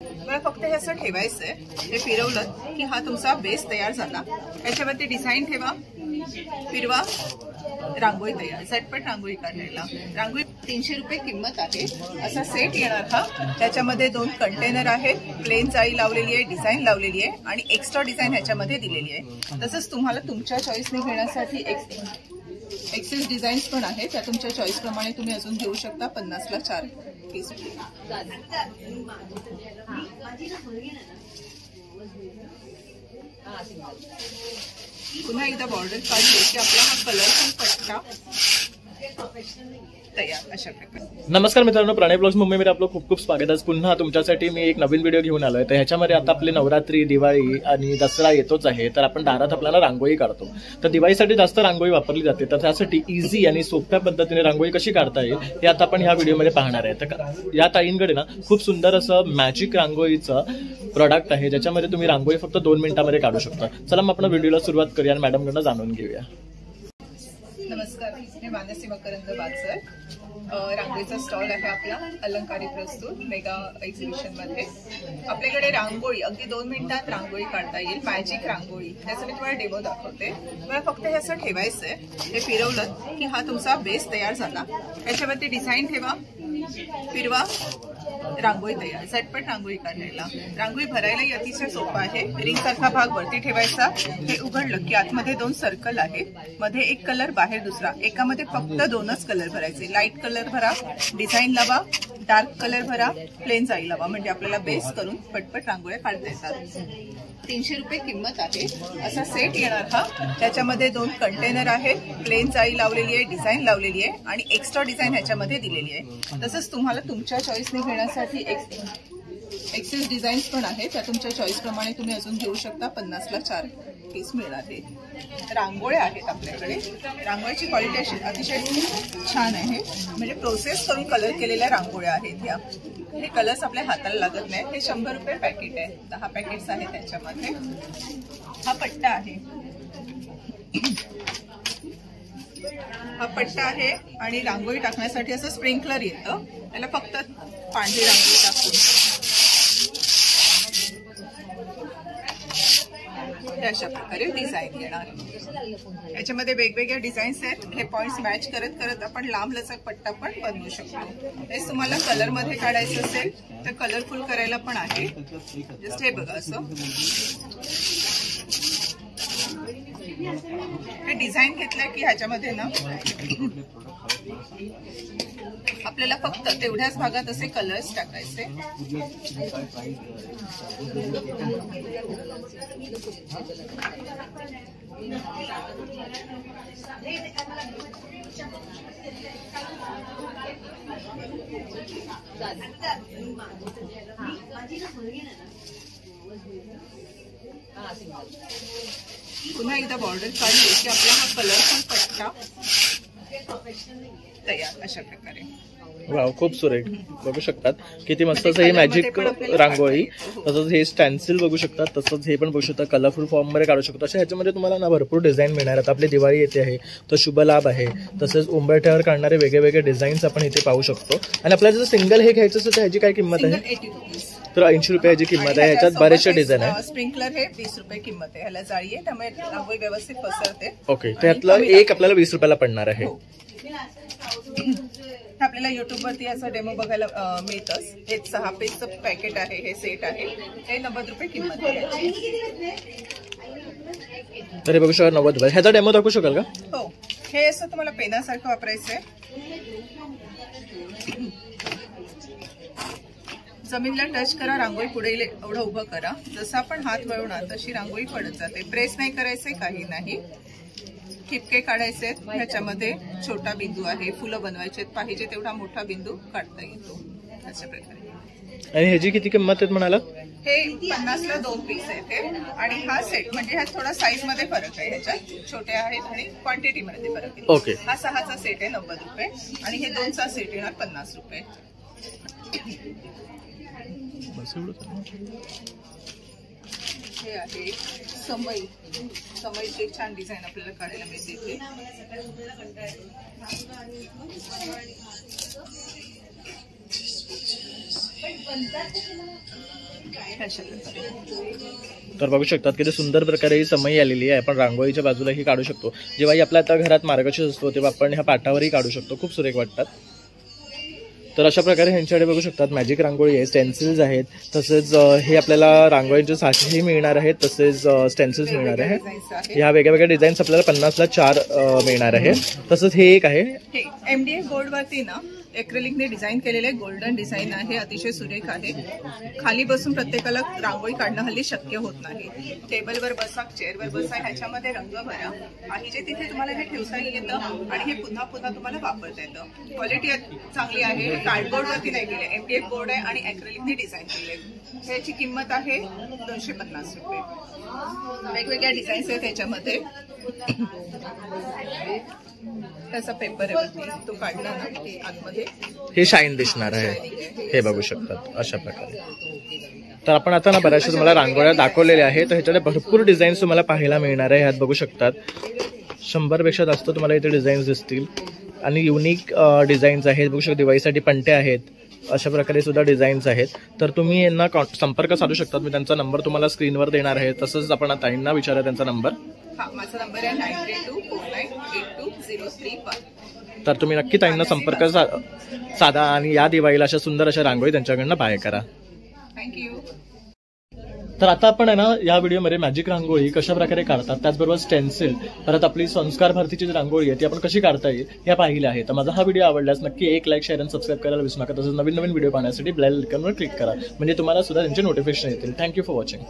मला फक्त हे असं ठेवायचं आहे, हे फिरवलं की हा तुमचा बेस तयार झाला। याच्यावरती डिझाईन ठेवा, फिरवा, रांगोळी तयार। झटपट रांगोळी काढायला। रांगोळी 300 रुपये किंमत आहे। असा सेट येणार हा। त्याच्यामध्ये 2 कंटेनर आहेत, प्लेन जाळी लावलेली आहे, डिझाईन लावलेली आहे आणि एक्स्ट्रा डिझाईन ह्याच्यामध्ये दिलेली आहे। तसंच तुम्हाला तुमच्या चॉईसने घेण्यासाठी एक्सेस डिझाईन्स पण आहेत, त्या तुमच्या चॉईस प्रमाणे तुम्ही अजून घेऊ शकता। 50 ला 4 पीस। पुन्हा एकदा बॉर्डर काढली की आपला हा कलरफुल पट्टा तयार अशा प्रकारे। नमस्कार मित्रांनो, प्रणय ब्लॉग्स मुंबईमध्ये आपलं खूप खूप स्वागत आहे। पुन्हा तुमच्यासाठी मी एक नवीन व्हिडिओ घेऊन आलोय। तर ह्याच्यामध्ये आता आपले नवरात्री, दिवाळी आणि दसरा येतोच आहे, तर आपण दारात आपल्याला रांगोळी काढतो। तर दिवाळीसाठी जास्त रांगोळी वापरली जाते, तर त्यासाठी इझी आणि सोप्या पद्धतीने रांगोळी कशी काढता येईल हे आता आपण ह्या व्हिडिओमध्ये पाहणार आहे। तर या ताईंकडे ना खूप सुंदर असं मॅजिक रांगोळीचं प्रोडक्ट आहे, ज्याच्यामध्ये तुम्ही रांगोळी फक्त 2 मिनिटांमध्ये काढू शकता। चला मग आपण व्हिडिओला सुरुवात करूया आणि मॅडमकडनं जाणून घेऊया। नमस्कार, मी मानसी मकरंद बाचर। रांगोळीचा स्टॉल आहे आपला अलंकारी प्रस्तुत मेगा एक्झिबिशन मध्ये। आपल्याकडे रांगोळी अगदी 2 मिनिटात रांगोळी काढता येईल, मॅजिक रांगोळी। त्यासाठी तुम्हाला डेमो दाखवते। मला फक्त हे असं ठेवायचं आहे, हे फिरवलं की हा तुमचा बेस तयार झाला। याच्यावरती डिझाईन ठेवा, फिरवा, रांगोळी तयार। झटपट रांगोळी काढायला। रांगोळी भरायलाही अतिशय सोपा आहे। रिंग सारखा भाग वरती ठेवायचा, हे उघडलं की आतमध्ये 2 सर्कल आहेत, मध्ये एक कलर, बाहेर दुसरा। एकामध्ये फक्त 2च कलर भरायचे। लाईट कलर भरा, डिझाईन लावा, डार्क कलर भरा, प्लेन जाळी लावा, म्हणजे आपल्याला बेस करून पटपट रांगोळ्या काढता येतात। 300 रुपये किंमत आहे। असा सेट येणार हा। त्याच्यामध्ये 2 कंटेनर आहेत, प्लेन जाळी लावलेली आहे, डिझाईन लावलेली आहे आणि एक्स्ट्रा डिझाईन ह्याच्यामध्ये दिलेली आहे। तसंच तुम्हाला तुमच्या चॉईसने घेण्यासाठी एक्सेस डिझाईन्स पण आहेत, त्या तुमच्या चॉईस प्रमाणे तुम्ही अजून घेऊ शकता। 50 ला 4 पीस मिळणार आहे। रांगोळ्या आहेत आपल्याकडे। रांगोळीची क्वालिटी अशी अतिशय छान आहे, म्हणजे प्रोसेस करून कलर केलेल्या रांगोळ्या आहेत ह्या। हे कलर्स आपल्या हाताला लागत नाही। हे 100 रुपये पॅकेट आहे, 10 पॅकेट्स आहेत त्याच्यामध्ये। हा पट्टा आहे, हा पट्टा आहे आणि रांगोळी टाकण्यासाठी असं स्प्रिंकलर येतं, त्याला फक्त पांढरी रांगोळी टाकून अशा प्रकारे डिझाईन येणार। याच्यामध्ये वेगवेगळ्या डिझाईन्स आहेत। हे पॉइंट्स मॅच करत करत आपण लांब लचक पट्टा पण बनवू शकतो। हेच तुम्हाला कलर मध्ये काढायचं असेल तर कलरफुल करायला पण आहे। जस्ट हे बघा, असं हे डिझाईन घेतलंय की ह्याच्यामध्ये ना आपल्याला फक्त तेवढ्याच भागात असे कलर्स टाकायचे। पुन्हा एकदा बॉर्डर काढली की आपला हा कलरफुल पट्टा तयार अशा प्रकारे। वाव, खूप सुरेख। बघू शकतात किती मस्त असं हे मॅजिक रांगोळी। तसंच हे स्टॅन्सिल बघू शकतात, तसंच हे पण बघू शकता कलरफुल फॉर्म मध्ये काढू शकतो। अशा ह्याच्यामध्ये तुम्हाला ना भरपूर डिझाईन मिळणार आहेत। आपली दिवाळी येते आहे, तर शुभ लाभ आहे। तसंच उंबरठ्यावर काढणारे वेगवेगळे डिझाईन्स आपण इथे पाहू शकतो। आणि आपल्याला जर सिंगल हे घ्यायचं असेल तर ह्याची काय किंमत आहे? तर 80 रुपयाची किंमत आहे। ह्याच्यात बरेचसे डिझाईन आहे। स्प्रिंकलर हे 20 रुपये किंमत आहे। ह्याला जाळी आहे, त्यामुळे रांगोळी व्यवस्थित पसरते। ओके, त्यातलं एक आपल्याला 20 रुपयाला पडणार आहे। आपल्याला युट्यूब वरती याचा डेमो बघायला मिळतच। हे 6 पीसचं पॅकेट आहे, हे सेट आहे, हे 90 रुपये किंमत आहे याची। तर हे बघू शकता 90 रुपये। ह्याचा डेमो दाखवू शकाल का? हो, हे असं तुम्हाला पेनासारखं वापरायचं आहे। जमिनीला टच करा, रांगोळी पुढे एवढं उभं करा, जसं आपण हात वळवणार तशी रांगोळी पडत जाते। प्रेस नाही करायचे, काही नाही। ठिपके काढायचे आहेत, ह्याच्यामध्ये छोटा बिंदू आहे, फुलं बनवायचे आहेत, पाहिजे तेवढा मोठा बिंदू काढता येतो अशा प्रकारे। आणि ह्याची किती किंमत आहे म्हणाला? हे 50 ला 2 पीस आहेत हे। आणि हा सेट म्हणजे ह्यात थोडा साईज मध्ये फरक आहे, ह्याच्यात छोटे आहेत आणि क्वांटिटी मध्ये फरक आहे। ओके, हा 6चा सेट आहे 90 रुपये आणि हे 2चा सेट येणार 50 रुपये। हे आहे समईची छान डिझाईन आपल्याला काढायला मिळते। अशा प्रकारे. तर बघू शकतात किती सुंदर प्रकारे ही समई आलेली आहे. आपण रांगोळीच्या बाजूलाही काढू शकतो. जेव्हाही आपल्या आता घरात मार्गशीर्ष असतो तेव्हा आपण ह्या पाटावरही काढू शकतो. खूप सुरेख वाटतात. तर अशा प्रकारे ह्यांच्याकडे बघू शकतात मॅजिक रांगोळी आहे, स्टेन्सिल्स आहेत, तसेच हे आपल्याला रांगोळीचे साचेही मिळणार आहेत, तसेच स्टेन्सिल्स मिळणार आहे. ह्या वेगळ्या डिझाईन्स आपल्याला 50ला 4 मिळणार आहे. तसंच हे एक आहे, हे MDF बोर्ड वरती ना एक्रेलिकने डिझाईन केलेले गोल्डन डिझाईन आहे. अतिशय सुरेख आहे. खाली बसून प्रत्येकाला रांगोळी काढणं हल्ली शक्य होत नाही. टेबलवर बसा, चेअरवर बसा, ह्याच्यामध्ये रंग भरा आणि जे तिथे तुम्हाला हे ठेवता येतं आणि हे पुन्हा पुन्हा तुम्हाला वापरता येतं. क्वालिटी चांगली आहे. हे कार्डबोर्ड वरती नाही केले, MDF बोर्ड आहे आणि एक्रेलिकने डिझाईन केले. ह्याची किंमत आहे 250 रुपये. वेगवेगळ्या डिझाईन्स आहेत त्याच्यामध्ये. त्याचा पेपर आहे, तो काढला ना की आतमध्ये हे शाईन दिसणार आहे. हे बघू शकतात अशा प्रकारे. तर आपण आता ना बऱ्याचशा तुम्हाला रांगोळ्या दाखवलेल्या आहेत. तर ह्याच्यात भरपूर डिझाईन्स तुम्हाला पाहायला मिळणार आहे. ह्यात बघू शकतात 100पेक्षा जास्त तुम्हाला इथे डिझाईन्स दिसतील आणि युनिक डिझाईन्स आहेत. बघू शकता दिवाळीसाठी पंटे आहेत. अशा प्रकारे सुद्धा डिझाईन्स आहेत. तर तुम्ही यांना संपर्क साधू शकतात. मी त्यांचा नंबर तुम्हाला स्क्रीनवर देणार आहे. तसंच आपण ताईंना विचारा त्यांचा नंबर. माझा नंबर आहे 9324982031. तर तुम्ही नक्की ताईंना संपर्क साधा आणि या दिवाळीला अशा सुंदर अशा रांगोळी त्यांच्याकडनं बाय करा. थँक्यू. तर आता आपण आहे ना या व्हिडिओमध्ये मॅजिक रांगोळी कशा प्रकारे काढतात, त्याचबरोबर स्टेन्सिल, परत आपली संस्कार भारतीची जी रांगोळी आहे ती आपण कशी काढता येईल या पाहिल्या आहे. तर माझा हा व्हिडिओ आवडल्यास नक्की एक लाईक, शेअर आणि सबस्क्राईब करायला विसरू नका. तसंच नवीन व्हिडिओ पाहण्यासाठी बेल आयकॉनवर क्लिक करा, म्हणजे तुम्हाला सुद्धा त्यांचे नोटिफिकेशन येतील. Thank you for watching.